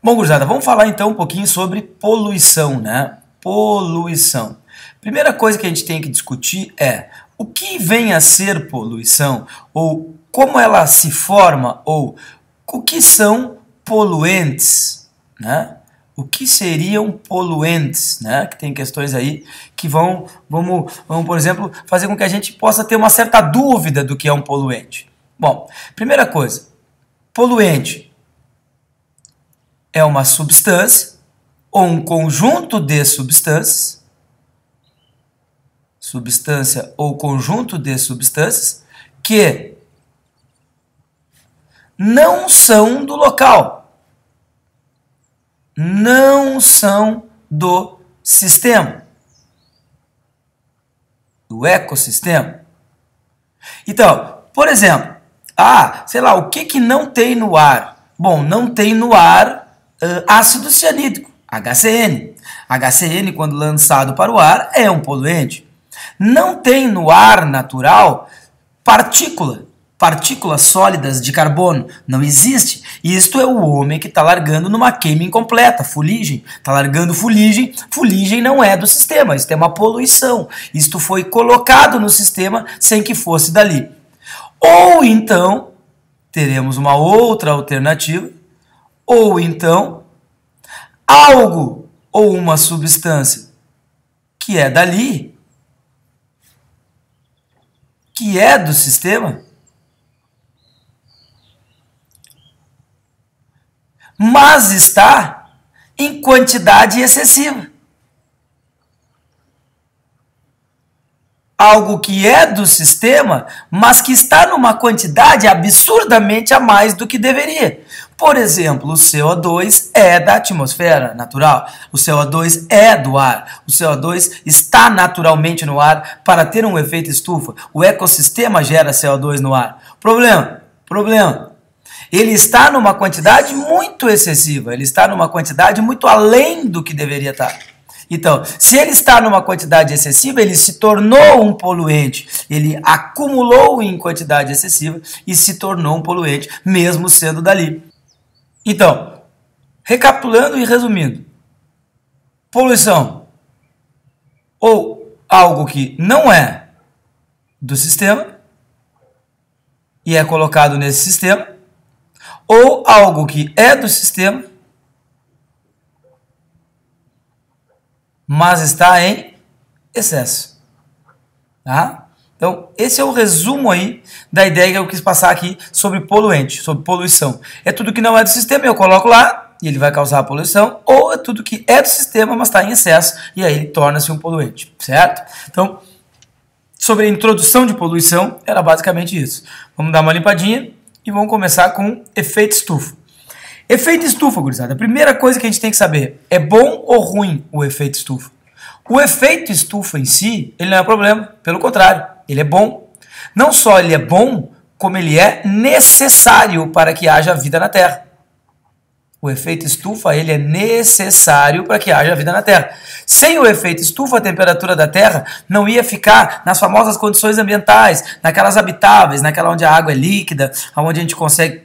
Bom, gurizada, vamos falar então um pouquinho sobre poluição, né? Poluição. Primeira coisa que a gente tem que discutir é o que vem a ser poluição, ou como ela se forma, ou o que são poluentes, né? O que seriam poluentes, né? Que tem questões aí que vamos, por exemplo, fazer com que a gente possa ter uma certa dúvida do que é um poluente. Bom, primeira coisa, poluente é uma substância ou um conjunto de substâncias, substância ou conjunto de substâncias que não são do local, não são do sistema, do ecossistema. Então, por exemplo, sei lá, o que não tem no ar? Bom, não tem no ar ácido cianídrico, HCN. HCN, quando lançado para o ar, é um poluente. Não tem no ar natural partículas sólidas de carbono. Não existe. Isto é o homem que está largando numa queima incompleta, fuligem. Está largando fuligem. Fuligem não é do sistema, isto é uma poluição. Isto foi colocado no sistema sem que fosse dali. Ou então, teremos uma outra alternativa, ou então, algo ou uma substância que é dali, que é do sistema, mas está em quantidade excessiva. Algo que é do sistema, mas que está numa quantidade absurdamente a mais do que deveria. Por exemplo, o CO2 é da atmosfera natural, o CO2 é do ar, o CO2 está naturalmente no ar para ter um efeito estufa. O ecossistema gera CO2 no ar. Problema. Ele está numa quantidade muito excessiva, ele está numa quantidade muito além do que deveria estar. Então, se ele está numa quantidade excessiva, ele se tornou um poluente. Ele acumulou em quantidade excessiva e se tornou um poluente, mesmo sendo dali. Então, recapitulando e resumindo, poluição ou algo que não é do sistema e é colocado nesse sistema, ou algo que é do sistema, mas está em excesso. Tá? Então, esse é o resumo aí da ideia que eu quis passar aqui sobre poluente, sobre poluição. É tudo que não é do sistema, eu coloco lá e ele vai causar a poluição, ou é tudo que é do sistema, mas está em excesso, e aí ele torna-se um poluente, certo? Então, sobre a introdução de poluição, era basicamente isso. Vamos dar uma limpadinha e vamos começar com efeito estufa. Efeito estufa, gurizada. A primeira coisa que a gente tem que saber, é bom ou ruim o efeito estufa? O efeito estufa em si, ele não é problema, pelo contrário, ele é bom. Não só ele é bom, como ele é necessário para que haja vida na Terra. O efeito estufa, ele é necessário para que haja vida na Terra. Sem o efeito estufa, a temperatura da Terra não ia ficar nas famosas condições ambientais, naquelas habitáveis, naquela onde a água é líquida, onde a gente consegue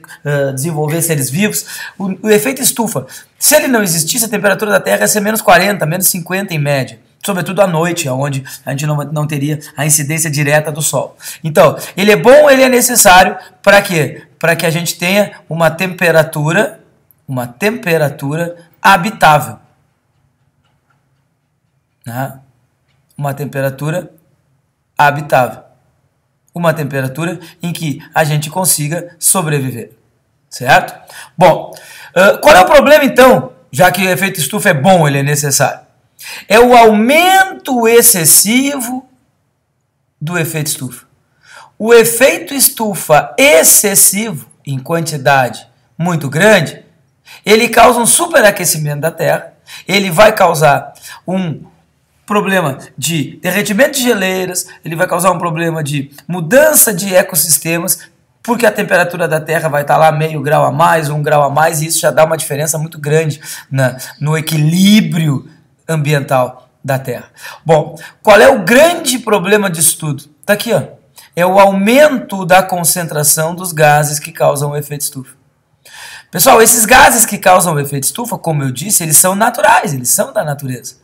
desenvolver seres vivos. O efeito estufa, se ele não existisse, a temperatura da Terra ia ser menos 40, menos 50 em média. Sobretudo à noite, onde a gente não teria a incidência direta do Sol. Então, ele é bom, ele é necessário para quê? Para que a gente tenha uma temperatura habitável. Né? Uma temperatura habitável. Uma temperatura em que a gente consiga sobreviver. Certo? Bom, qual é o problema então, já que o efeito estufa é bom, ele é necessário? É o aumento excessivo do efeito estufa. O efeito estufa excessivo, em quantidade muito grande, ele causa um superaquecimento da Terra, ele vai causar um problema de derretimento de geleiras, ele vai causar um problema de mudança de ecossistemas, porque a temperatura da Terra vai estar lá meio grau a mais, 1 grau a mais, e isso já dá uma diferença muito grande no equilíbrio ambiental da Terra. Bom, qual é o grande problema disso tudo? Está aqui, ó. É o aumento da concentração dos gases que causam o efeito estufa. Pessoal, esses gases que causam o efeito estufa, como eu disse, eles são naturais, eles são da natureza.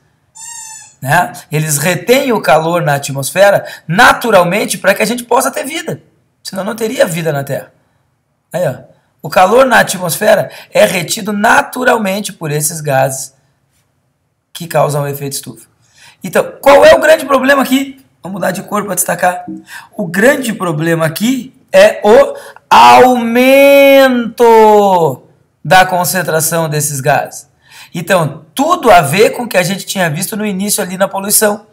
Né? Eles retêm o calor na atmosfera naturalmente para que a gente possa ter vida. Senão não teria vida na Terra. Aí, ó. O calor na atmosfera é retido naturalmente por esses gases que causam o efeito estufa. Então, qual é o grande problema aqui? Vamos mudar de cor para destacar. O grande problema aqui é o aumento da concentração desses gases. Então, tudo a ver com o que a gente tinha visto no início ali na poluição.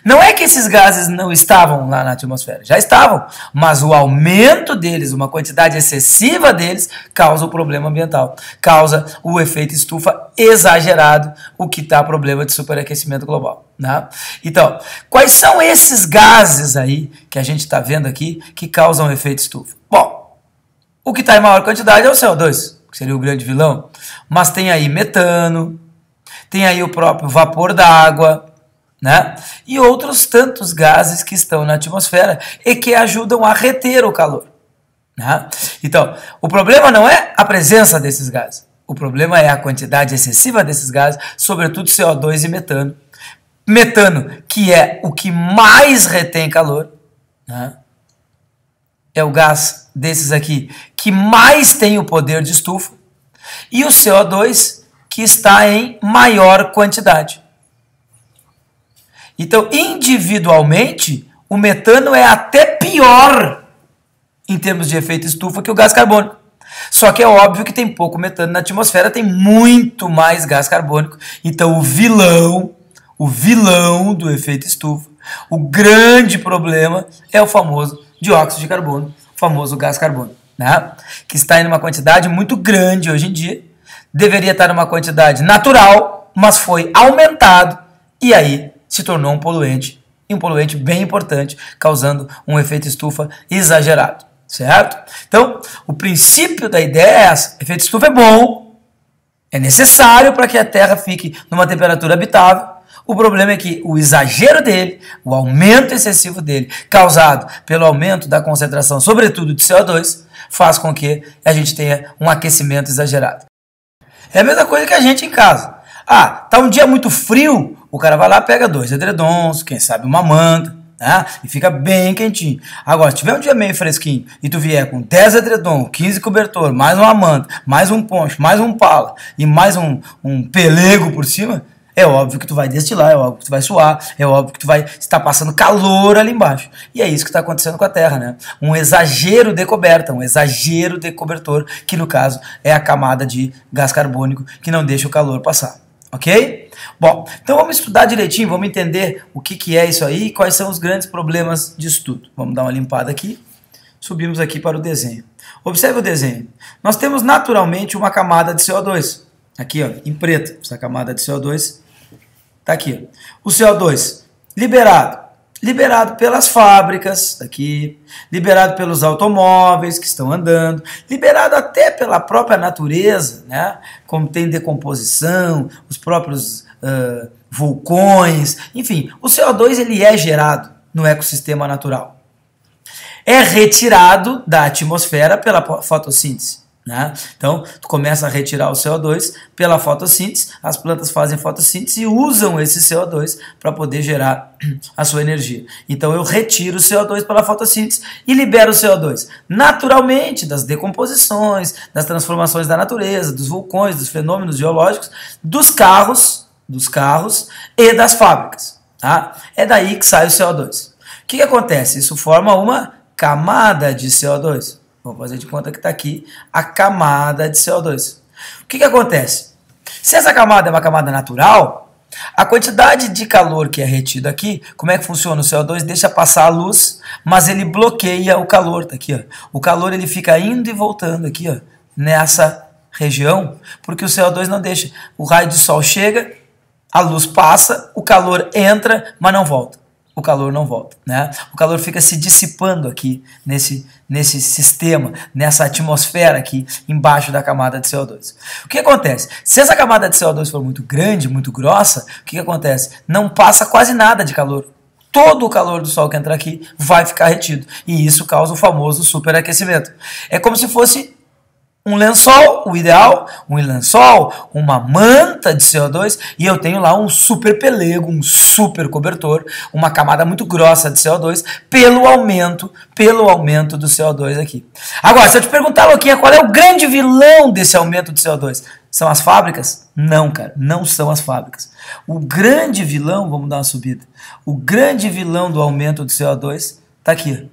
Não é que esses gases não estavam lá na atmosfera, já estavam, mas o aumento deles, uma quantidade excessiva deles, causa o problema ambiental, causa o efeito estufa exagerado, o que dá problema de superaquecimento global. Né? Então, quais são esses gases aí que a gente está vendo aqui que causam o efeito estufa? Bom, o que está em maior quantidade é o CO2, que seria o grande vilão, mas tem aí metano, tem aí o próprio vapor d'água, né? E outros tantos gases que estão na atmosfera e que ajudam a reter o calor. Né? Então, o problema não é a presença desses gases, o problema é a quantidade excessiva desses gases, sobretudo CO2 e metano. Metano, que é o que mais retém calor, né? É o gás desses aqui que mais tem o poder de estufa, e o CO2 que está em maior quantidade. Então, individualmente, o metano é até pior em termos de efeito estufa que o gás carbônico. Só que é óbvio que tem pouco metano na atmosfera, tem muito mais gás carbônico. Então, o vilão do efeito estufa, o grande problema é o famoso dióxido de carbono, o famoso gás carbônico, né? Que está em uma quantidade muito grande hoje em dia, deveria estar numa quantidade natural, mas foi aumentado e aí se tornou um poluente, e um poluente bem importante, causando um efeito estufa exagerado, certo? Então, o princípio da ideia é essa: efeito estufa é bom, é necessário para que a Terra fique numa temperatura habitável. O problema é que o exagero dele, o aumento excessivo dele, causado pelo aumento da concentração, sobretudo de CO2, faz com que a gente tenha um aquecimento exagerado. É a mesma coisa que a gente em casa. Ah, tá um dia muito frio, o cara vai lá, pega 2 edredons, quem sabe uma manta, né? E fica bem quentinho. Agora, se tiver um dia meio fresquinho e tu vier com 10 edredons, 15 cobertor, mais uma manta, mais um poncho, mais um pala e mais um pelego por cima, é óbvio que tu vai destilar, é óbvio que tu vai suar, é óbvio que tu vai estar passando calor ali embaixo. E é isso que está acontecendo com a Terra, né? Um exagero de coberta, um exagero de cobertor, que no caso é a camada de gás carbônico que não deixa o calor passar. Ok? Bom, então vamos estudar direitinho, vamos entender o que é isso aí e quais são os grandes problemas disso tudo. Vamos dar uma limpada aqui, subimos aqui para o desenho. Observe o desenho. Nós temos naturalmente uma camada de CO2, aqui ó, em preto, essa camada de CO2 está aqui. Ó. O CO2 liberado pelas fábricas, aqui, liberado pelos automóveis que estão andando, liberado até pela própria natureza, né? Como tem decomposição, os próprios vulcões, enfim, o CO2 ele é gerado no ecossistema natural. É retirado da atmosfera pela fotossíntese. Né? Então, tu começa a retirar o CO2 pela fotossíntese, as plantas fazem fotossíntese e usam esse CO2 para poder gerar a sua energia. Então, eu retiro o CO2 pela fotossíntese e libero o CO2 naturalmente das decomposições, das transformações da natureza, dos vulcões, dos fenômenos geológicos, dos carros e das fábricas. Tá? É daí que sai o CO2. O que acontece? Isso forma uma camada de CO2. Vamos fazer de conta que está aqui a camada de CO2. O que acontece? Se essa camada é uma camada natural, a quantidade de calor que é retido aqui, como é que funciona? O CO2 deixa passar a luz, mas ele bloqueia o calor. Tá aqui, ó. O calor ele fica indo e voltando aqui, ó, nessa região, porque o CO2 não deixa. O raio de sol chega, a luz passa, o calor entra, mas não volta. O calor não volta, né? O calor fica se dissipando aqui nesse sistema, nessa atmosfera aqui embaixo da camada de CO2. O que acontece? Se essa camada de CO2 for muito grande, muito grossa, o que acontece? Não passa quase nada de calor. Todo o calor do Sol que entra aqui vai ficar retido. E isso causa o famoso superaquecimento. É como se fosse um lençol, o ideal, um lençol, uma manta de CO2, e eu tenho lá um super pelego, um super cobertor, uma camada muito grossa de CO2, pelo aumento do CO2 aqui. Agora, se eu te perguntar, Louquinha, qual é o grande vilão desse aumento de CO2? São as fábricas? Não, cara, não são as fábricas. O grande vilão, vamos dar uma subida, o grande vilão do aumento do CO2 está aqui.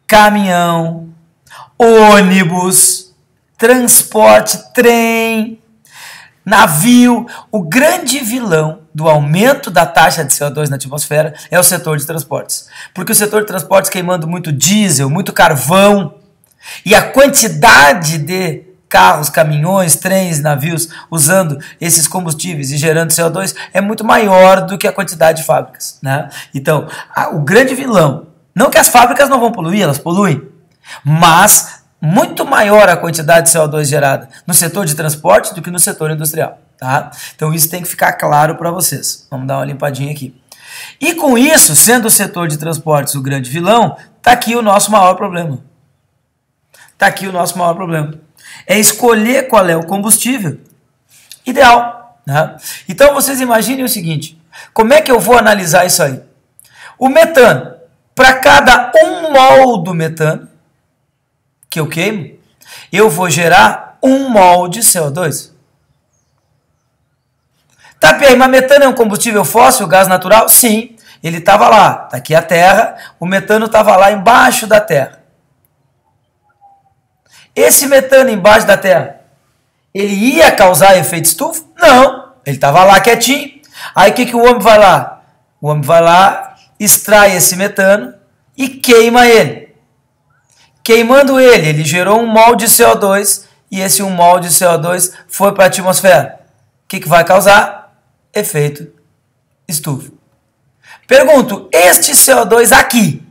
Caminhão, ônibus, transporte, trem, navio. O grande vilão do aumento da taxa de CO2 na atmosfera é o setor de transportes. Porque o setor de transportes queimando muito diesel, muito carvão, e a quantidade de carros, caminhões, trens, navios usando esses combustíveis e gerando CO2 é muito maior do que a quantidade de fábricas, né? Então, o grande vilão, não que as fábricas não vão poluir, elas poluem, mas muito maior a quantidade de CO2 gerada no setor de transporte do que no setor industrial, tá? Então isso tem que ficar claro para vocês. Vamos dar uma limpadinha aqui. E com isso, sendo o setor de transportes o grande vilão, tá aqui o nosso maior problema. Tá aqui o nosso maior problema. É escolher qual é o combustível ideal, né? Então vocês imaginem o seguinte, como é que eu vou analisar isso aí? O metano, para cada 1 mol do metano que eu queimo, eu vou gerar 1 mol de CO2. Tá, Pierre, mas metano é um combustível fóssil, gás natural? Sim, ele estava lá, está aqui a Terra, o metano estava lá embaixo da Terra. Esse metano embaixo da Terra, ele ia causar efeito estufa? Não, ele estava lá quietinho. Aí o que o homem vai lá? O homem vai lá, extrai esse metano e queima ele. Queimando ele, ele gerou 1 mol de CO2 e esse 1 mol de CO2 foi para a atmosfera. O que vai causar? Efeito estufa. Pergunto, este CO2 aqui,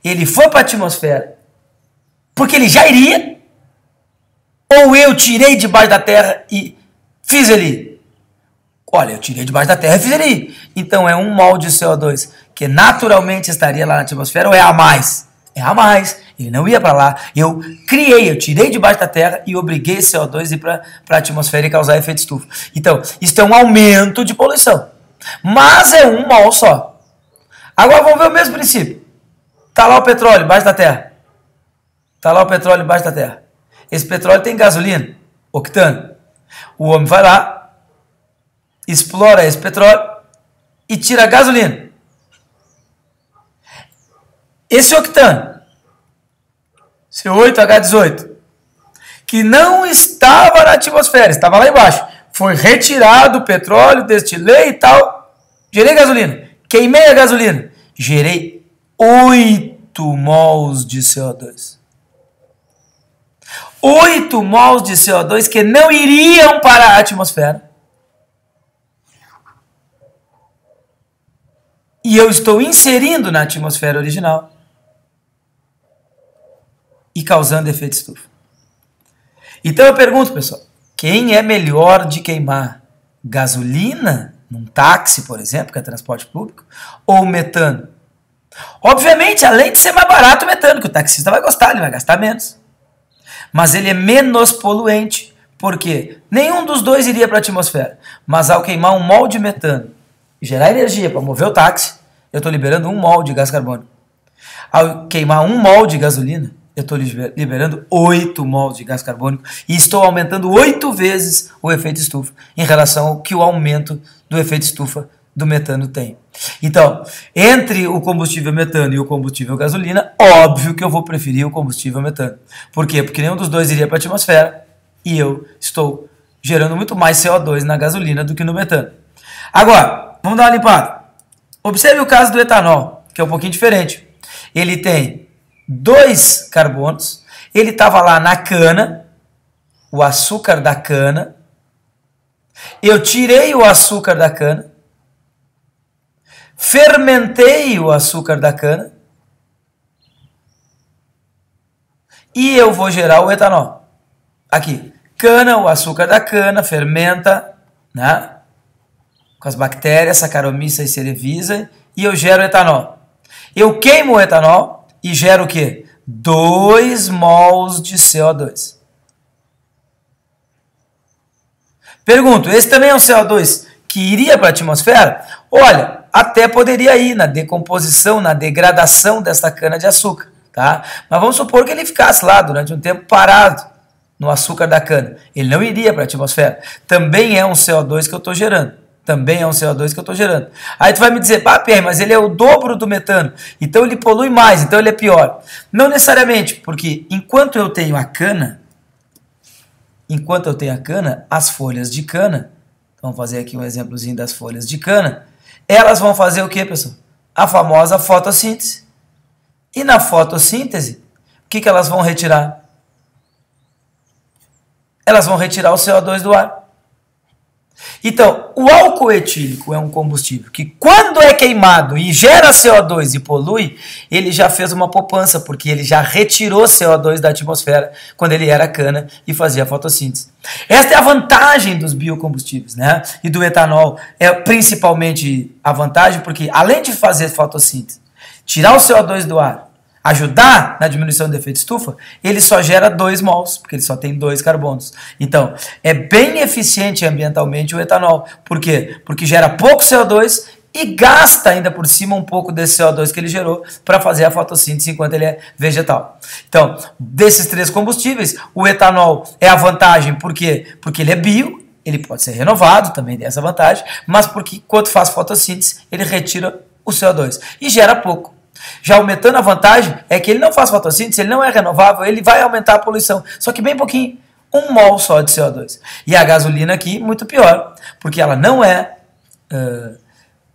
ele foi para a atmosfera porque ele já iria? Ou eu tirei debaixo da terra e fiz ele? Olha, eu tirei debaixo da terra e fiz ele. Então é 1 mol de CO2 que naturalmente estaria lá na atmosfera ou é a mais? É a mais. Ele não ia para lá. Eu criei, eu tirei debaixo da terra e obriguei esse CO2 a ir para a atmosfera e causar efeito estufa. Então, isso é um aumento de poluição. Mas é 1 mol só. Agora vamos ver o mesmo princípio. Está lá o petróleo embaixo da terra. Está lá o petróleo embaixo da terra. Esse petróleo tem gasolina, octano. O homem vai lá, explora esse petróleo e tira a gasolina. Esse octano, C8H18, que não estava na atmosfera, estava lá embaixo, foi retirado o petróleo, destilei e tal, gerei gasolina, queimei a gasolina, gerei 8 mols de CO2. 8 mols de CO2 que não iriam para a atmosfera. E eu estou inserindo na atmosfera original e causando efeito estufa. Então eu pergunto, pessoal, quem é melhor de queimar? Gasolina, num táxi, por exemplo, que é transporte público, ou metano? Obviamente, além de ser mais barato o metano, que o taxista vai gostar, ele vai gastar menos. Mas ele é menos poluente, porque nenhum dos dois iria para a atmosfera. Mas ao queimar 1 mol de metano e gerar energia para mover o táxi, eu estou liberando 1 mol de gás carbônico. Ao queimar 1 mol de gasolina, eu estou liberando 8 mols de gás carbônico e estou aumentando 8 vezes o efeito estufa em relação ao que o aumento do efeito estufa do metano tem. Então, entre o combustível metano e o combustível gasolina, óbvio que eu vou preferir o combustível metano. Por quê? Porque nenhum dos dois iria para a atmosfera e eu estou gerando muito mais CO2 na gasolina do que no metano. Agora, vamos dar uma limpada. Observe o caso do etanol, que é um pouquinho diferente. Ele tem 2 carbonos, ele estava lá na cana, o açúcar da cana, eu tirei o açúcar da cana, fermentei o açúcar da cana e eu vou gerar o etanol. Aqui, cana, o açúcar da cana, fermenta, né? Com as bactérias, Saccharomyces cerevisiae, e eu gero etanol. Eu queimo o etanol e gero o quê? 2 mols de CO2. Pergunto, esse também é um CO2 que iria para a atmosfera? Olha, até poderia ir na decomposição, na degradação dessa cana-de-açúcar, tá? Mas vamos supor que ele ficasse lá durante um tempo parado no açúcar da cana. Ele não iria para a atmosfera. Também é um CO2 que eu estou gerando. Também é um CO2 que eu estou gerando. Aí tu vai me dizer, Pierre, mas ele é o dobro do metano, então ele polui mais, então ele é pior. Não necessariamente, porque enquanto eu tenho a cana, as folhas de cana, vamos fazer aqui um exemplozinho das folhas de cana, elas vão fazer o que, pessoal? A famosa fotossíntese. E na fotossíntese, o que elas vão retirar? Elas vão retirar o CO2 do ar. Então, o álcool etílico é um combustível que, quando é queimado e gera CO2 e polui, ele já fez uma poupança, porque ele já retirou CO2 da atmosfera quando ele era cana e fazia fotossíntese. Esta é a vantagem dos biocombustíveis, né? E do etanol é principalmente a vantagem, porque além de fazer fotossíntese, tirar o CO2 do ar, ajudar na diminuição do efeito estufa, ele só gera 2 mols, porque ele só tem 2 carbonos. Então, é bem eficiente ambientalmente o etanol. Por quê? Porque gera pouco CO2 e gasta ainda por cima um pouco desse CO2 que ele gerou para fazer a fotossíntese enquanto ele é vegetal. Então, desses 3 combustíveis, o etanol é a vantagem, por quê? Porque ele é bio, ele pode ser renovado, também tem essa vantagem, mas porque quando faz fotossíntese, ele retira o CO2 e gera pouco. Já o metano, a vantagem é que ele não faz fotossíntese, ele não é renovável, ele vai aumentar a poluição, só que bem pouquinho, 1 mol só de CO2. E a gasolina aqui, muito pior, porque ela não é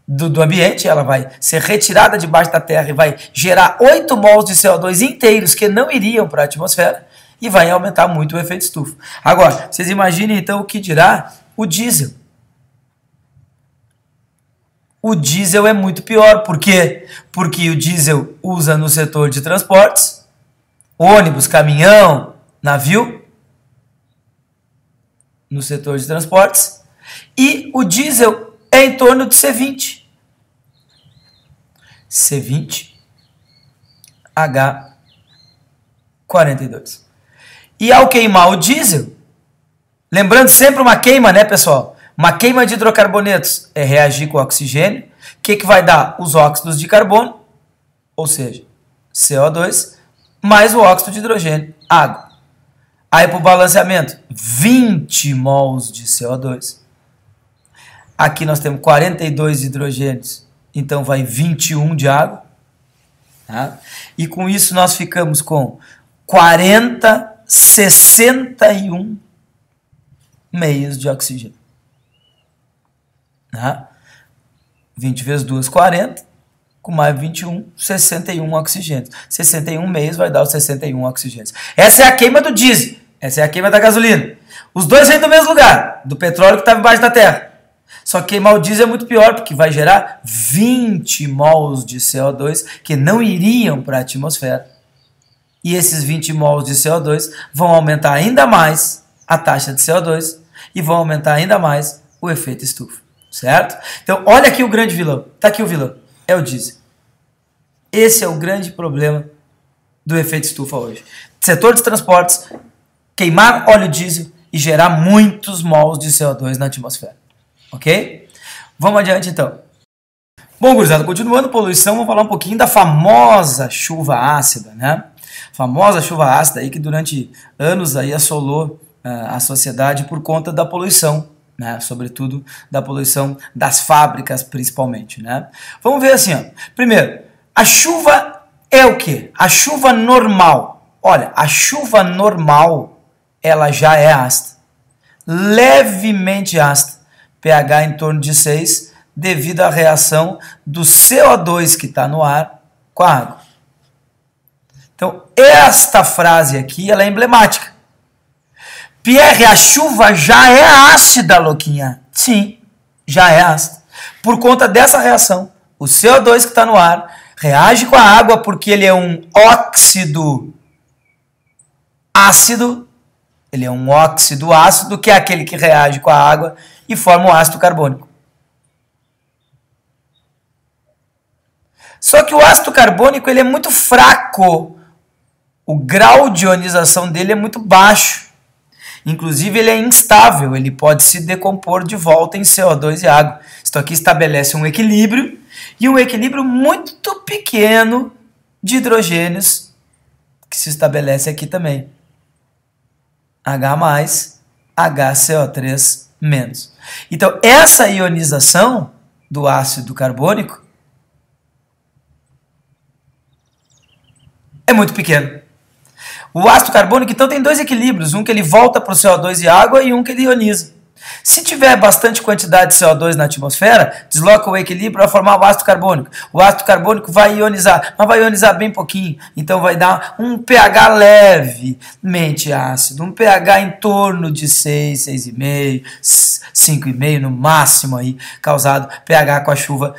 do ambiente, ela vai ser retirada debaixo da terra e vai gerar 8 mols de CO2 inteiros que não iriam para a atmosfera e vai aumentar muito o efeito estufa. Agora, vocês imaginem então o que dirá o diesel. O diesel é muito pior. Por quê? Porque o diesel usa no setor de transportes, ônibus, caminhão, navio, no setor de transportes, e o diesel é em torno de C20. C20H42. E ao queimar o diesel, lembrando sempre uma queima, né, pessoal? Uma queima de hidrocarbonetos é reagir com o oxigênio. O que vai dar? Os óxidos de carbono, ou seja, CO2, mais o óxido de hidrogênio, água. Aí para o balanceamento, 20 mols de CO2. Aqui nós temos 42 hidrogênios, então vai 21 de água. Tá? E com isso nós ficamos com 61 meios de oxigênio. Tá? 20 vezes 2, 40, com mais 21, 61 oxigênios. 61 meios vai dar os 61 oxigênios. Essa é a queima do diesel, essa é a queima da gasolina. Os dois vêm do mesmo lugar, do petróleo que estava embaixo da terra. Só que queimar o diesel é muito pior, porque vai gerar 20 mols de CO2 que não iriam para a atmosfera. E esses 20 mols de CO2 vão aumentar ainda mais a taxa de CO2 e vão aumentar ainda mais o efeito estufa. Certo? Então, olha aqui o grande vilão. Está aqui o vilão. É o diesel. Esse é o grande problema do efeito estufa hoje. Setor de transportes, queimar óleo diesel e gerar muitos mols de CO2 na atmosfera. Ok? Vamos adiante, então. Bom, gurizada, continuando poluição, vamos falar um pouquinho da famosa chuva ácida, né? Famosa chuva ácida aí que durante anos aí assolou a sociedade por conta da poluição, né? Sobretudo da poluição das fábricas, principalmente, né? Vamos ver assim, ó. Primeiro, a chuva é o quê? A chuva normal. Olha, a chuva normal, ela já é ácida. Levemente ácida. pH em torno de 6, devido à reação do CO2 que está no ar com a água. Então, esta frase aqui, ela é emblemática. Pierre, a chuva já é ácida, louquinha. Sim, já é ácida. Por conta dessa reação, o CO2 que está no ar reage com a água porque ele é um óxido ácido. Ele é um óxido ácido, que é aquele que reage com a água e forma o ácido carbônico. Só que o ácido carbônico ele é muito fraco. O grau de ionização dele é muito baixo. Inclusive, ele é instável, ele pode se decompor de volta em CO2 e água. Isso aqui estabelece um equilíbrio, e um equilíbrio muito pequeno de hidrogênios, que se estabelece aqui também. H+, HCO3-. Então, essa ionização do ácido carbônico é muito pequena. O ácido carbônico, então, tem dois equilíbrios, um que ele volta para o CO2 e água e um que ele ioniza. Se tiver bastante quantidade de CO2 na atmosfera, desloca o equilíbrio para formar o ácido carbônico. O ácido carbônico vai ionizar, mas vai ionizar bem pouquinho. Então vai dar um pH levemente ácido, um pH em torno de 6, 6,5, 5,5 no máximo, aí, causado pH com a chuva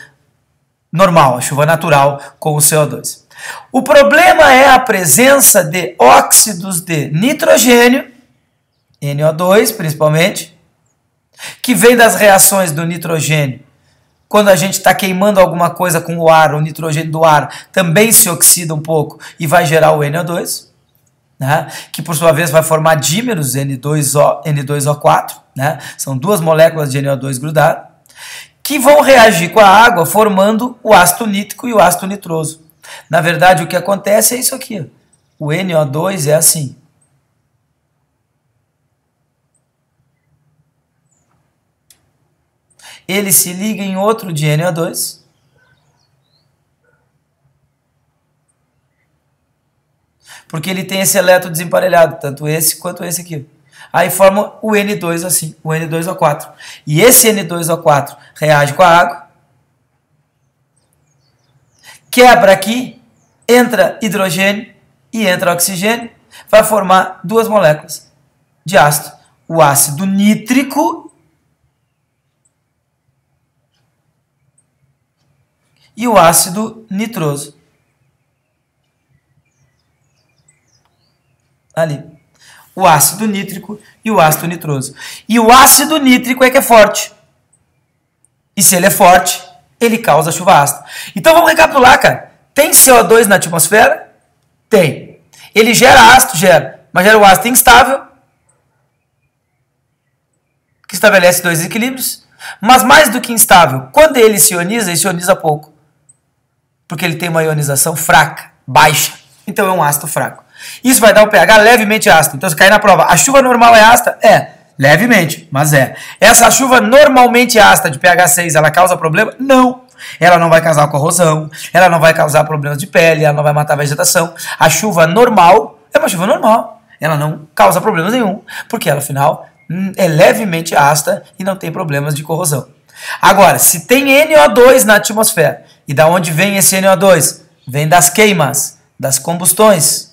normal, a chuva natural com o CO2. O problema é a presença de óxidos de nitrogênio, NO2 principalmente, que vem das reações do nitrogênio. Quando a gente está queimando alguma coisa com o ar, o nitrogênio do ar também se oxida um pouco e vai gerar o NO2, né? Que por sua vez vai formar dímeros, N2O4, né? São duas moléculas de NO2 grudadas, que vão reagir com a água formando o ácido nítrico e o ácido nitroso. Na verdade, o que acontece é isso aqui. Ó. O NO2 é assim. Ele se liga em outro de NO2. Porque ele tem esse elétron desemparelhado, tanto esse quanto esse aqui. Aí forma o N2 assim, o N2O4. E esse N2O4 reage com a água, quebra aqui, entra hidrogênio e entra oxigênio, vai formar duas moléculas de ácido. O ácido nítrico e o ácido nitroso. Ali. O ácido nítrico e o ácido nitroso. E o ácido nítrico é que é forte. E se ele é forte, ele causa chuva ácida. Então vamos recapitular, cara. Tem CO2 na atmosfera? Tem. Ele gera ácido? Gera. Mas gera o ácido instável, que estabelece dois equilíbrios. Mas mais do que instável, quando ele se ioniza pouco. Porque ele tem uma ionização fraca, baixa. Então é um ácido fraco. Isso vai dar um pH levemente ácido. Então, se cair na prova, a chuva normal é ácida? É, levemente, mas é. Essa chuva normalmente ácida de pH 6, ela causa problema? Não. Ela não vai causar corrosão, ela não vai causar problemas de pele, ela não vai matar a vegetação. A chuva normal é uma chuva normal. Ela não causa problemas nenhum, porque ela, afinal, é levemente ácida e não tem problemas de corrosão. Agora, se tem NO2 na atmosfera, e da onde vem esse NO2? Vem das queimas, das combustões.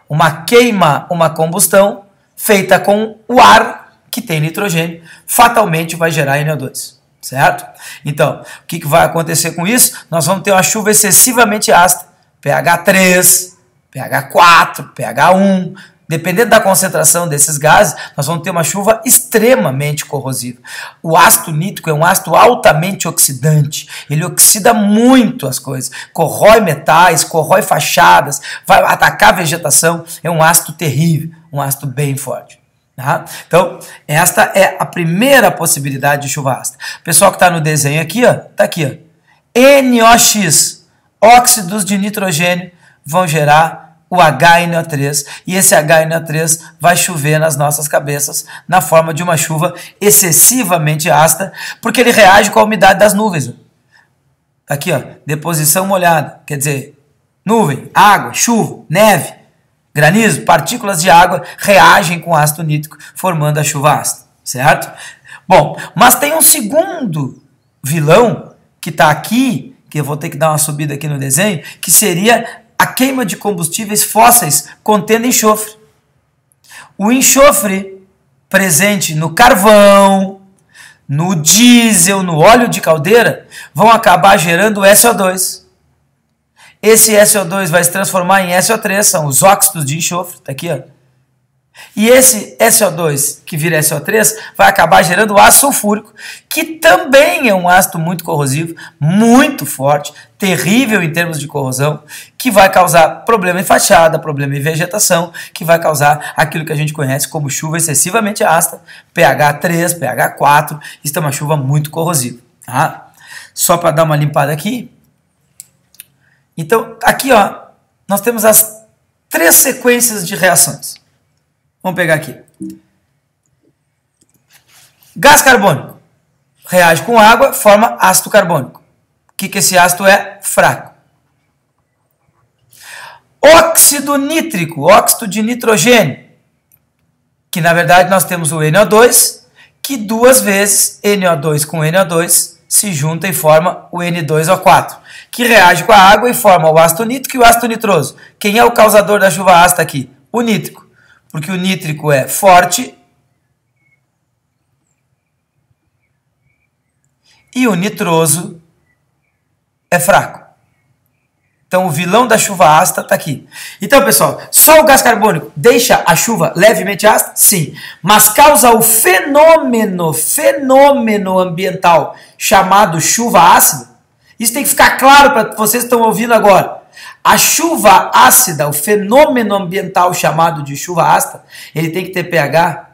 Uma queima, uma combustão feita com o ar que tem nitrogênio, fatalmente vai gerar NO2, certo? Então, o que vai acontecer com isso? Nós vamos ter uma chuva excessivamente ácida, pH 3, pH 4, pH 1, dependendo da concentração desses gases, nós vamos ter uma chuva extremamente corrosiva. O ácido nítrico é um ácido altamente oxidante. Ele oxida muito as coisas. Corrói metais, corrói fachadas, vai atacar a vegetação. É um ácido terrível, um ácido bem forte. Tá? Então, esta é a primeira possibilidade de chuva ácida. O pessoal que está no desenho aqui, ó, tá aqui, ó. NOx, óxidos de nitrogênio, vão gerar o HNO3, e esse HNO3 vai chover nas nossas cabeças na forma de uma chuva excessivamente ácida, porque ele reage com a umidade das nuvens. Aqui, ó, deposição molhada, quer dizer, nuvem, água, chuva, neve, granizo, partículas de água reagem com ácido nítrico, formando a chuva ácida, certo? Bom, mas tem um segundo vilão que está aqui, que eu vou ter que dar uma subida aqui no desenho, que seria a queima de combustíveis fósseis contendo enxofre. O enxofre presente no carvão, no diesel, no óleo de caldeira, vão acabar gerando SO2. Esse SO2 vai se transformar em SO3, são os óxidos de enxofre, tá aqui, ó. E esse SO2, que vira SO3, vai acabar gerando o ácido sulfúrico, que também é um ácido muito corrosivo, muito forte, terrível em termos de corrosão, que vai causar problema em fachada, problema em vegetação, que vai causar aquilo que a gente conhece como chuva excessivamente ácida, pH 3, pH 4, isso é uma chuva muito corrosiva. Tá? Só para dar uma limpada aqui. Então, aqui ó, nós temos as 3 sequências de reações. Vamos pegar aqui. Gás carbônico reage com água, forma ácido carbônico. O que esse ácido é? Fraco. Óxido nítrico, óxido de nitrogênio, que na verdade nós temos o NO2, que 2 vezes NO2 com NO2 se junta e forma o N2O4, que reage com a água e forma o ácido nítrico e o ácido nitroso. Quem é o causador da chuva ácida aqui? O nítrico. Porque o nítrico é forte e o nitroso é fraco. Então o vilão da chuva ácida está aqui. Então, pessoal, só o gás carbônico deixa a chuva levemente ácida? Sim. Mas causa o fenômeno ambiental chamado chuva ácida? Isso tem que ficar claro para vocês que estão ouvindo agora. A chuva ácida, o fenômeno ambiental chamado de chuva ácida, ele tem que ter pH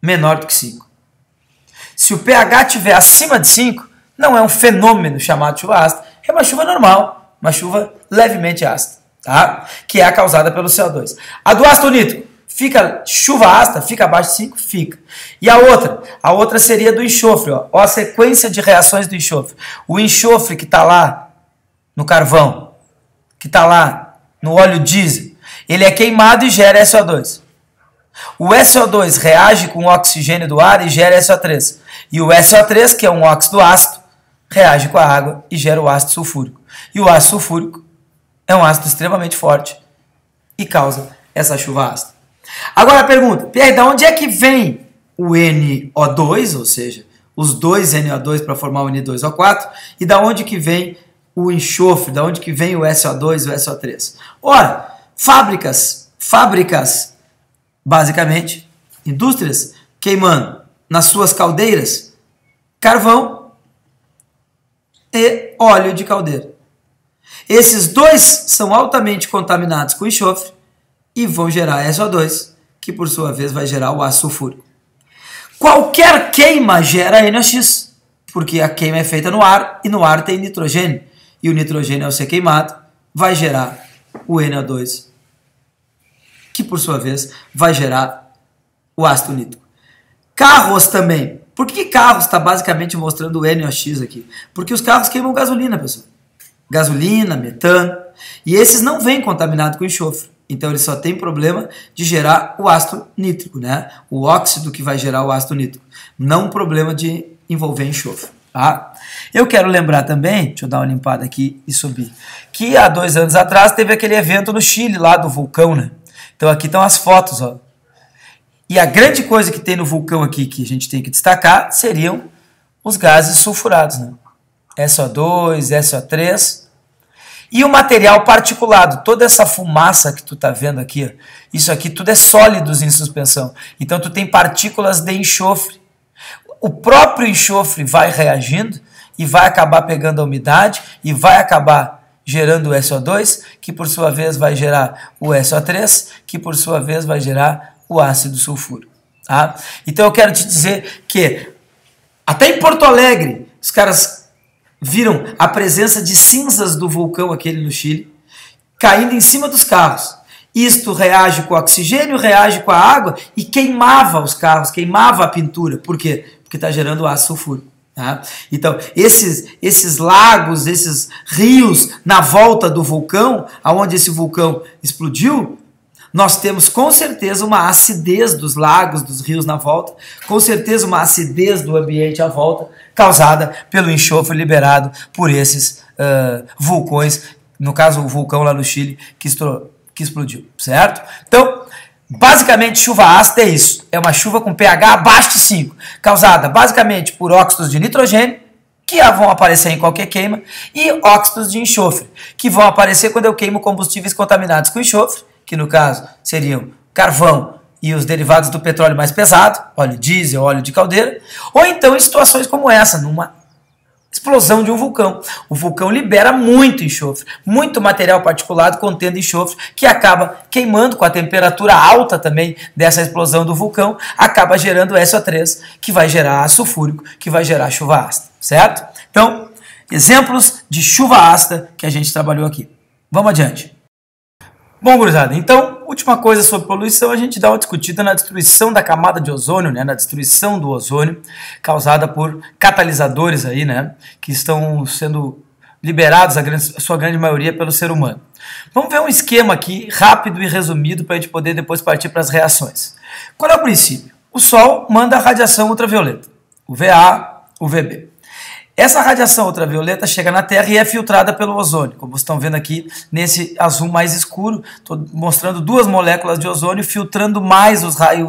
menor do que 5. Se o pH estiver acima de 5, não é um fenômeno chamado de chuva ácida, é uma chuva normal, uma chuva levemente ácida, tá? Que é causada pelo CO2. A do ácido nítrico, fica chuva ácida, fica abaixo de 5? Fica. E a outra seria do enxofre, ó a sequência de reações do enxofre. O enxofre que está lá no carvão, que está lá no óleo diesel, ele é queimado e gera SO2. O SO2 reage com o oxigênio do ar e gera SO3. E o SO3, que é um óxido ácido, reage com a água e gera o ácido sulfúrico. E o ácido sulfúrico é um ácido extremamente forte e causa essa chuva ácida. Agora a pergunta, Pierre, de onde é que vem o NO2, ou seja, os dois NO2 para formar o N2O4, e da onde que vem o enxofre, da onde que vem o SO2 e o SO3? Ora, fábricas, basicamente, indústrias queimando nas suas caldeiras carvão e óleo de caldeira. Esses dois são altamente contaminados com enxofre e vão gerar SO2, que por sua vez vai gerar o ácido sulfúrico. Qualquer queima gera NOx, porque a queima é feita no ar e no ar tem nitrogênio. E o nitrogênio, ao ser queimado, vai gerar o NO2, que por sua vez vai gerar o ácido nítrico. Carros também. Por que carros está basicamente mostrando o NOx aqui? Porque os carros queimam gasolina, pessoal. Gasolina, metano. E esses não vêm contaminados com enxofre. Então eles só têm problema de gerar o ácido nítrico, né? O óxido que vai gerar o ácido nítrico. Não um problema de envolver enxofre. Tá? Eu quero lembrar também, deixa eu dar uma limpada aqui e subir, que há 2 anos atrás teve aquele evento no Chile, lá do vulcão, né? Então aqui estão as fotos, ó. E a grande coisa que tem no vulcão aqui, que a gente tem que destacar, seriam os gases sulfurados, né? SO2, SO3 e o material particulado, toda essa fumaça que tu tá vendo aqui, ó, isso aqui tudo é sólidos em suspensão, então tu tem partículas de enxofre. O próprio enxofre vai reagindo e vai acabar pegando a umidade e vai acabar gerando o SO2, que por sua vez vai gerar o SO3, que por sua vez vai gerar o ácido sulfúrico. Tá? Então eu quero te dizer que até em Porto Alegre os caras viram a presença de cinzas do vulcão aquele no Chile caindo em cima dos carros. Isto reage com o oxigênio, reage com a água e queimava os carros, queimava a pintura. Por quê? Porque está gerando ácido sulfúrico. Tá? Então, esses lagos, esses rios na volta do vulcão, aonde esse vulcão explodiu, nós temos com certeza uma acidez dos lagos, dos rios na volta, com certeza uma acidez do ambiente à volta, causada pelo enxofre liberado por esses vulcões, no caso o vulcão lá no Chile, que explodiu, certo? Então, basicamente, chuva ácida é isso. É uma chuva com pH abaixo de 5, causada basicamente por óxidos de nitrogênio, que vão aparecer em qualquer queima, e óxidos de enxofre, que vão aparecer quando eu queimo combustíveis contaminados com enxofre, que no caso seriam carvão e os derivados do petróleo mais pesado, óleo diesel, óleo de caldeira, ou então em situações como essa, numa explosão de um vulcão. O vulcão libera muito enxofre, muito material particulado contendo enxofre, que acaba queimando com a temperatura alta também dessa explosão do vulcão, acaba gerando SO3, que vai gerar ácido sulfúrico, que vai gerar chuva ácida, certo? Então, exemplos de chuva ácida que a gente trabalhou aqui. Vamos adiante. Bom, gurizada, então, última coisa sobre poluição, a gente dá uma discutida na destruição da camada de ozônio, né, na destruição do ozônio, causada por catalisadores aí, né, que estão sendo liberados, a sua grande maioria, pelo ser humano. Vamos ver um esquema aqui, rápido e resumido, para a gente poder depois partir para as reações. Qual é o princípio? O Sol manda a radiação ultravioleta, o VA, o VB. Essa radiação ultravioleta chega na Terra e é filtrada pelo ozônio, como vocês estão vendo aqui nesse azul mais escuro. Estou mostrando duas moléculas de ozônio filtrando mais os raios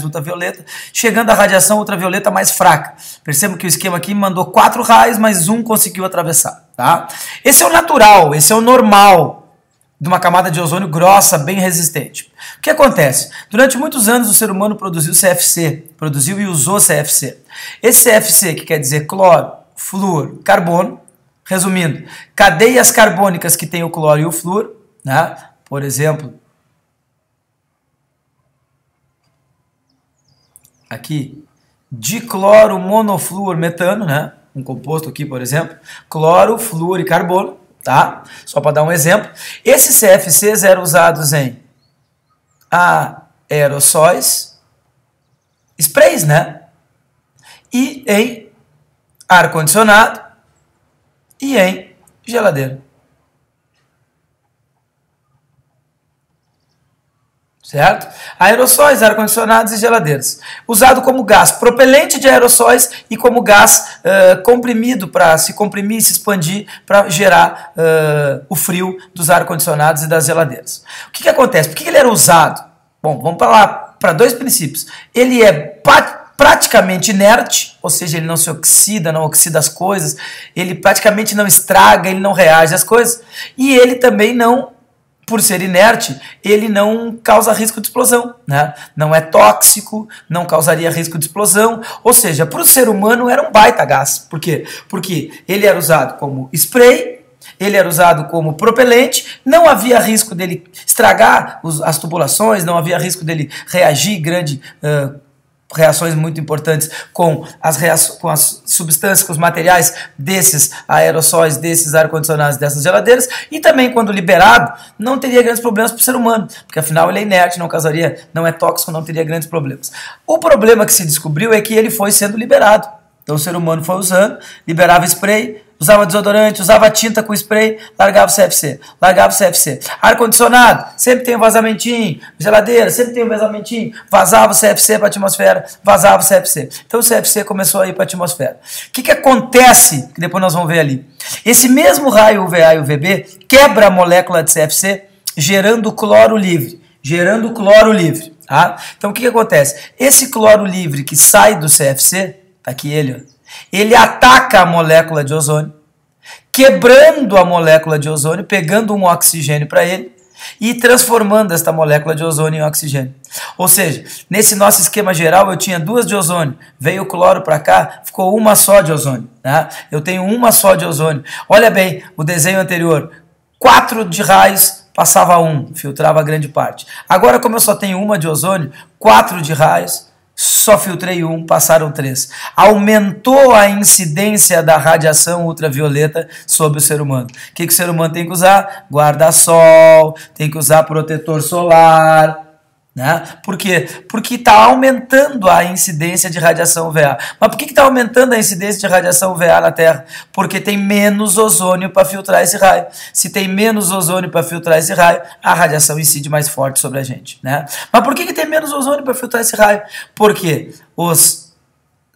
ultravioleta, chegando à radiação ultravioleta mais fraca. Percebam que o esquema aqui mandou 4 raios, mas um conseguiu atravessar. Tá? Esse é o natural, esse é o normal de uma camada de ozônio grossa, bem resistente. O que acontece? Durante muitos anos o ser humano produziu CFC, produziu e usou CFC. Esse CFC, que quer dizer cloro, flúor, carbono, resumindo, cadeias carbônicas que tem o cloro e o flúor, né? Por exemplo, aqui, dicloro monofluor metano, né? Um composto aqui, por exemplo, cloro, flúor e carbono, tá? Só para dar um exemplo. Esses CFCs eram usados em aerossóis, sprays, né? E em ar-condicionado e em geladeira. Certo? Aerossóis, ar-condicionados e geladeiras. Usado como gás propelente de aerossóis e como gás comprimido para se comprimir e se expandir para gerar o frio dos ar-condicionados e das geladeiras. O que acontece? Por que ele era usado? Bom, vamos para 2 princípios. Ele é praticamente inerte, ou seja, ele não se oxida, não oxida as coisas, ele praticamente não estraga, ele não reage às coisas, e ele também não, por ser inerte, ele não causa risco de explosão, né? Não é tóxico, não causaria risco de explosão, ou seja, para o ser humano era um baita gás. Por quê? Porque ele era usado como spray, ele era usado como propelente, não havia risco dele estragar as tubulações, não havia risco dele reagir reações muito importantes com as substâncias, com os materiais desses aerossóis, desses ar-condicionados, dessas geladeiras, e também quando liberado, não teria grandes problemas para o ser humano, porque afinal ele é inerte, não é tóxico, não teria grandes problemas. O problema que se descobriu é que ele foi sendo liberado. Então o ser humano foi usando, liberava spray, usava desodorante, usava tinta com spray, largava o CFC, Ar-condicionado, sempre tem um vazamentinho. Geladeira, sempre tem um vazamentinho. Vazava o CFC para a atmosfera, vazava o CFC. Então o CFC começou a ir para a atmosfera. O que acontece? Que depois nós vamos ver ali. Esse mesmo raio UVA e UVB quebra a molécula de CFC, gerando cloro livre. Tá? Então o que acontece? Esse cloro livre que sai do CFC, tá aqui ele, ó. Ele ataca a molécula de ozônio, quebrando a molécula de ozônio, pegando um oxigênio para ele e transformando esta molécula de ozônio em oxigênio. Ou seja, nesse nosso esquema geral eu tinha 2 de ozônio, veio o cloro para cá, ficou uma só de ozônio. Né? Eu tenho uma só de ozônio. Olha bem o desenho anterior, 4 de raios, passava 1, filtrava a grande parte. Agora, como eu só tenho uma de ozônio, 4 de raios, só filtrei 1, passaram 3. Aumentou a incidência da radiação ultravioleta sobre o ser humano. O que o ser humano tem que usar? Guarda-sol, tem que usar protetor solar. Né? Por quê? Porque está aumentando a incidência de radiação UVA. Mas por que está aumentando a incidência de radiação UVA na Terra? Porque tem menos ozônio para filtrar esse raio. Se tem menos ozônio para filtrar esse raio, a radiação incide mais forte sobre a gente. Né? Mas por que tem menos ozônio para filtrar esse raio? Porque os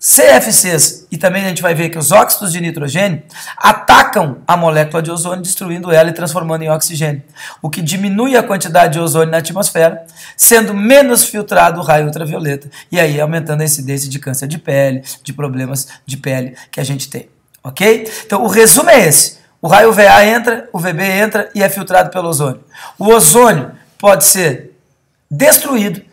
CFCs, e também a gente vai ver que os óxidos de nitrogênio atacam a molécula de ozônio, destruindo ela e transformando em oxigênio, o que diminui a quantidade de ozônio na atmosfera, sendo menos filtrado o raio ultravioleta, e aí aumentando a incidência de câncer de pele, de problemas de pele que a gente tem, ok? Então o resumo é esse, o raio UVA entra, o VB entra e é filtrado pelo ozônio. O ozônio pode ser destruído,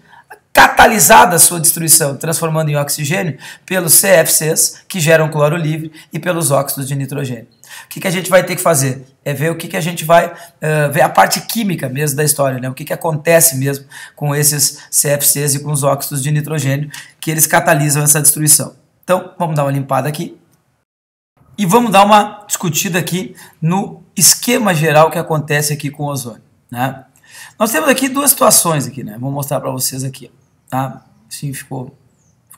catalisada a sua destruição, transformando em oxigênio pelos CFCs, que geram cloro livre, e pelos óxidos de nitrogênio. O que a gente vai ter que fazer? É ver o que a gente vai ver a parte química mesmo da história, né? O que acontece mesmo com esses CFCs e com os óxidos de nitrogênio, que eles catalisam essa destruição. Então, vamos dar uma limpada aqui. E vamos dar uma discutida aqui no esquema geral que acontece aqui com o ozônio, né? Nós temos aqui duas situações aqui, né? Vou mostrar para vocês aqui, tá? Sim, ficou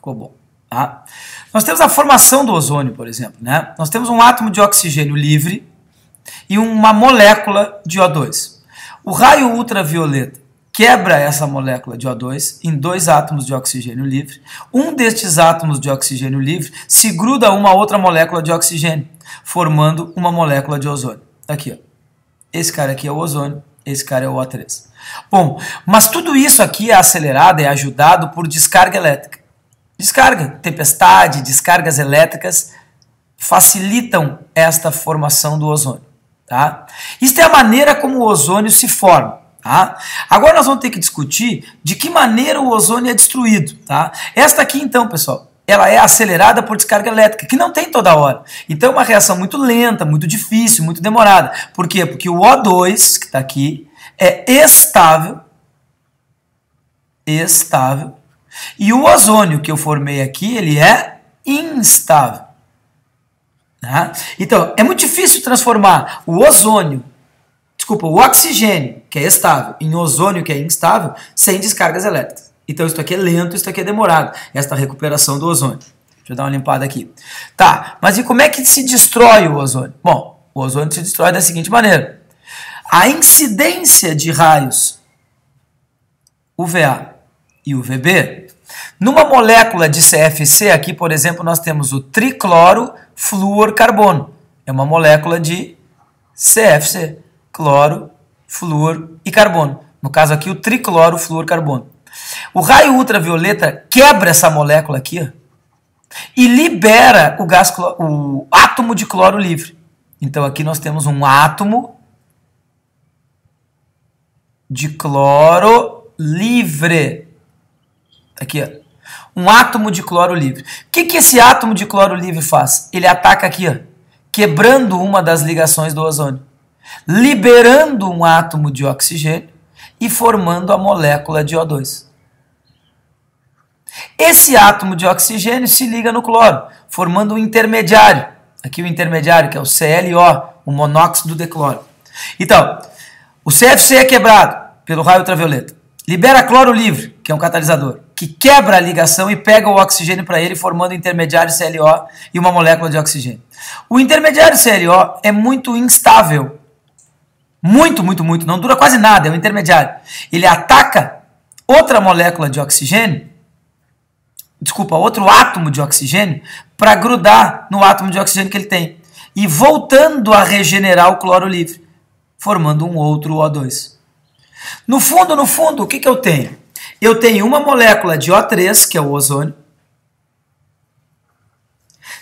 bom, tá? Nós temos a formação do ozônio, por exemplo, né? Nós temos um átomo de oxigênio livre e uma molécula de O2. O raio ultravioleta quebra essa molécula de O2 em dois átomos de oxigênio livre. Um destes átomos de oxigênio livre se gruda a uma outra molécula de oxigênio, formando uma molécula de ozônio. Aqui, ó. Esse cara aqui é o ozônio, esse cara é o O3. Bom, mas tudo isso aqui é acelerado, é ajudado por descarga elétrica. Descarga, tempestade, descargas elétricas facilitam esta formação do ozônio, tá? Isso é a maneira como o ozônio se forma. Tá? Agora nós vamos ter que discutir de que maneira o ozônio é destruído. Tá? Esta aqui então, pessoal, ela é acelerada por descarga elétrica, que não tem toda hora. Então é uma reação muito lenta, muito difícil, muito demorada. Por quê? Porque o O2, que está aqui, é estável, e o ozônio que eu formei aqui, ele é instável. Tá? Então, é muito difícil transformar o oxigênio, que é estável, em ozônio, que é instável, sem descargas elétricas. Então, isso aqui é lento, isso aqui é demorado, esta recuperação do ozônio. Deixa eu dar uma limpada aqui. Tá, mas e como é que se destrói o ozônio? Bom, o ozônio se destrói da seguinte maneira. A incidência de raios UVA e UVB, numa molécula de CFC, aqui, por exemplo, nós temos o triclorofluorcarbono. É uma molécula de CFC. Cloro, flúor e carbono. No caso aqui, o triclorofluorcarbono. O raio ultravioleta quebra essa molécula aqui, ó, e libera o átomo de cloro livre. Então aqui nós temos um átomo de cloro livre. Aqui, ó. Um átomo de cloro livre. O que esse átomo de cloro livre faz? Ele ataca aqui, ó, quebrando uma das ligações do ozônio, liberando um átomo de oxigênio e formando a molécula de O2. Esse átomo de oxigênio se liga no cloro, formando um intermediário. Aqui o intermediário, que é o ClO, o monóxido de cloro. Então, o CFC é quebrado pelo raio ultravioleta. Libera cloro livre, que é um catalisador, que quebra a ligação e pega o oxigênio para ele, formando o intermediário ClO e uma molécula de oxigênio. O intermediário ClO é muito instável. Muito, não dura quase nada, é um intermediário. Ele ataca outra molécula de oxigênio, outro átomo de oxigênio, para grudar no átomo de oxigênio que ele tem. E voltando a regenerar o cloro livre, formando um outro O2. No fundo, o que eu tenho? Eu tenho uma molécula de O3, que é o ozônio,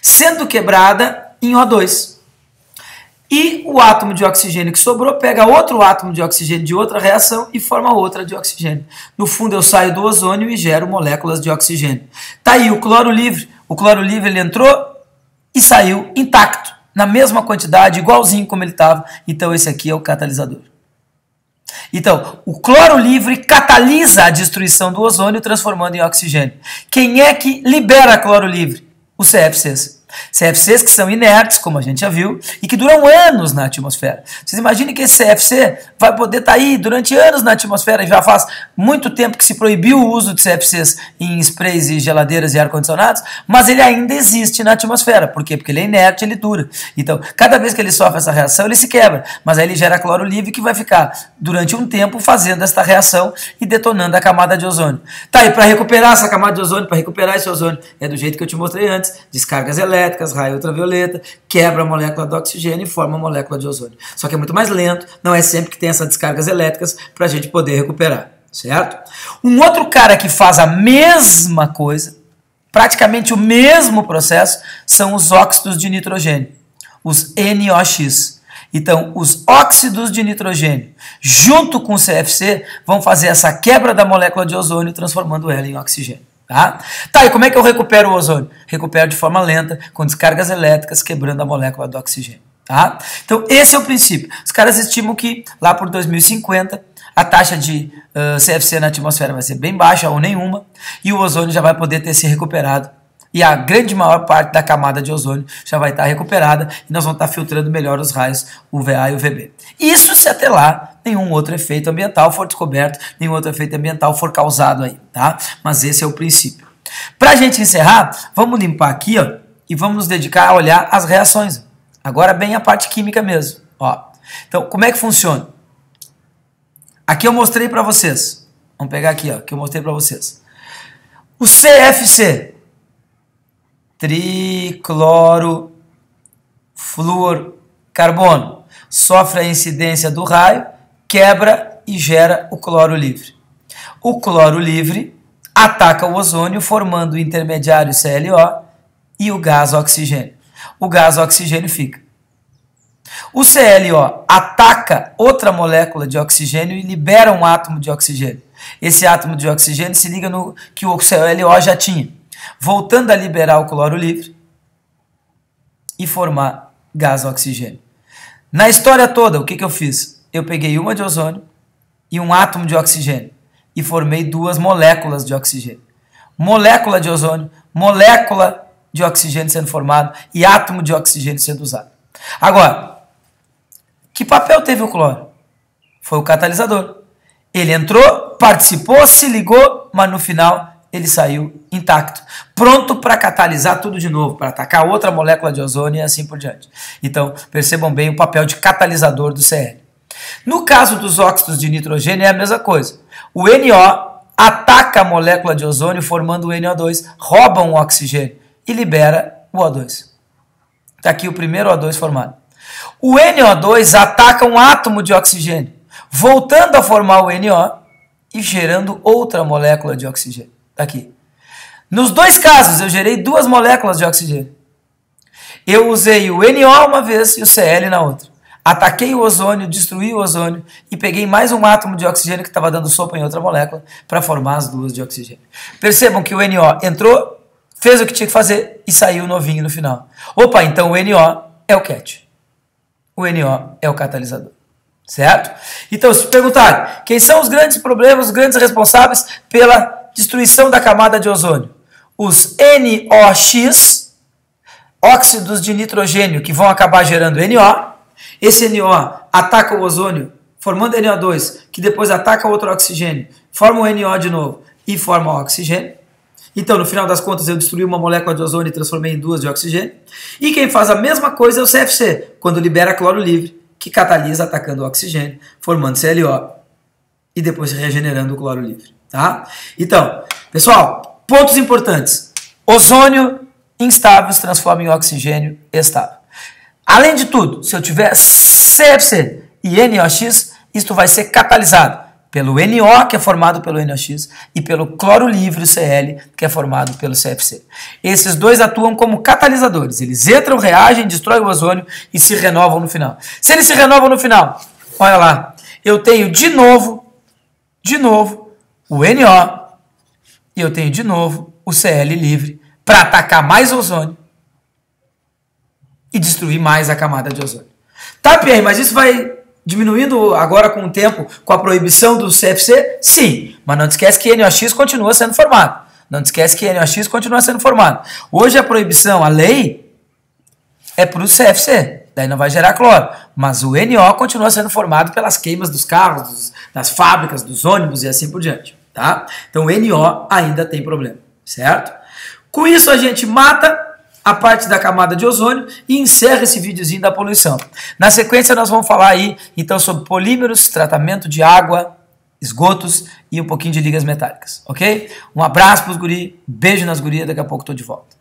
sendo quebrada em O2. E o átomo de oxigênio que sobrou pega outro átomo de oxigênio de outra reação e forma outra de oxigênio. No fundo, eu saio do ozônio e gero moléculas de oxigênio. Tá aí o cloro livre. O cloro livre ele entrou e saiu intacto, na mesma quantidade, igualzinho como ele estava. Então, esse aqui é o catalisador. Então, o cloro livre catalisa a destruição do ozônio, transformando em oxigênio. Quem é que libera cloro livre? Os CFCs. CFCs que são inertes, como a gente já viu, e que duram anos na atmosfera. Vocês imaginem que esse CFC vai poder estar aí durante anos na atmosfera, e já faz muito tempo que se proibiu o uso de CFCs em sprays e geladeiras e ar-condicionados, mas ele ainda existe na atmosfera. Por quê? Porque ele é inerte, ele dura. Então, cada vez que ele sofre essa reação, ele se quebra, mas aí ele gera cloro livre que vai ficar durante um tempo fazendo esta reação e detonando a camada de ozônio. Tá aí, para recuperar essa camada de ozônio, para recuperar esse ozônio, é do jeito que eu te mostrei antes, descargas elétricas, raio ultravioleta, quebra a molécula do oxigênio e forma a molécula de ozônio. Só que é muito mais lento, não é sempre que tem essas descargas elétricas para a gente poder recuperar, certo? Um outro cara que faz a mesma coisa, praticamente o mesmo processo, são os óxidos de nitrogênio, os NOx. Então, os óxidos de nitrogênio, junto com o CFC, vão fazer essa quebra da molécula de ozônio, transformando ela em oxigênio. Tá, e como é que eu recupero o ozônio? Recupero de forma lenta, com descargas elétricas, quebrando a molécula do oxigênio. Então, esse é o princípio. Os caras estimam que, lá por 2050, a taxa de CFC na atmosfera vai ser bem baixa ou nenhuma, e o ozônio já vai poder ter se recuperado. E a grande maior parte da camada de ozônio já vai estar recuperada e nós vamos estar filtrando melhor os raios UVA e UVB. Isso se até lá nenhum outro efeito ambiental for descoberto, nenhum outro efeito ambiental for causado aí, tá? Mas esse é o princípio. Para a gente encerrar, vamos limpar aqui, ó, e vamos nos dedicar a olhar as reações. Agora bem a parte química mesmo. Ó. Então, como é que funciona? Aqui eu mostrei para vocês. Vamos pegar aqui, ó, que eu mostrei para vocês. O CFC, triclorofluorcarbono, sofre a incidência do raio, quebra e gera o cloro livre. O cloro livre ataca o ozônio, formando o intermediário ClO e o gás oxigênio. O gás oxigênio fica. O ClO ataca outra molécula de oxigênio e libera um átomo de oxigênio. Esse átomo de oxigênio se liga no que o ClO já tinha, voltando a liberar o cloro livre e formar gás oxigênio. Na história toda, o que eu fiz? Eu peguei uma de ozônio e um átomo de oxigênio e formei duas moléculas de oxigênio. Molécula de ozônio, molécula de oxigênio sendo formado e átomo de oxigênio sendo usado. Agora, que papel teve o cloro? Foi o catalisador. Ele entrou, participou, se ligou, mas no final ele saiu intacto, pronto para catalisar tudo de novo, para atacar outra molécula de ozônio e assim por diante. Então, percebam bem o papel de catalisador do Cl. No caso dos óxidos de nitrogênio é a mesma coisa. O NO ataca a molécula de ozônio formando o NO2, rouba um oxigênio e libera o O2. Está aqui o primeiro O2 formado. O NO2 ataca um átomo de oxigênio, voltando a formar o NO e gerando outra molécula de oxigênio. Está aqui. Nos dois casos, eu gerei duas moléculas de oxigênio. Eu usei o NO uma vez e o Cl na outra. Ataquei o ozônio, destruí o ozônio e peguei mais um átomo de oxigênio que estava dando sopa em outra molécula para formar as duas de oxigênio. Percebam que o NO entrou, fez o que tinha que fazer e saiu novinho no final. Opa, então o NO é o catch. O NO é o catalisador. Certo? Então, se perguntarem, quem são os grandes problemas, os grandes responsáveis pela destruição da camada de ozônio? Os NOx, óxidos de nitrogênio, que vão acabar gerando NO. Esse NO ataca o ozônio, formando NO2, que depois ataca outro oxigênio, forma o NO de novo e forma o oxigênio. Então, no final das contas, eu destruí uma molécula de ozônio e transformei em duas de oxigênio. E quem faz a mesma coisa é o CFC, quando libera cloro livre, que catalisa atacando o oxigênio, formando ClO e depois regenerando o cloro livre. Tá? Então, pessoal, pontos importantes. Ozônio instável se transforma em oxigênio estável. Além de tudo, se eu tiver CFC e NOx, isto vai ser catalisado pelo NO, que é formado pelo NOx, e pelo cloro livre, Cl, que é formado pelo CFC. Esses dois atuam como catalisadores. Eles entram, reagem, destroem o ozônio e se renovam no final. Se eles se renovam no final, olha lá, eu tenho de novo, o NO, e eu tenho de novo o Cl livre para atacar mais ozônio e destruir mais a camada de ozônio. Tá, Pierre, mas isso vai diminuindo agora com o tempo, com a proibição do CFC? Sim, mas não te esquece que NOx continua sendo formado. Não te esquece que NOx continua sendo formado. Hoje a proibição, a lei, é para o CFC, daí não vai gerar cloro. Mas o NO continua sendo formado pelas queimas dos carros, das fábricas, dos ônibus e assim por diante. Tá? Então o NO ainda tem problema, certo? Com isso a gente mata a parte da camada de ozônio e encerra esse videozinho da poluição. Na sequência nós vamos falar aí então sobre polímeros, tratamento de água, esgotos e um pouquinho de ligas metálicas, ok? Um abraço para os guri, beijo nas gurias, daqui a pouco estou de volta.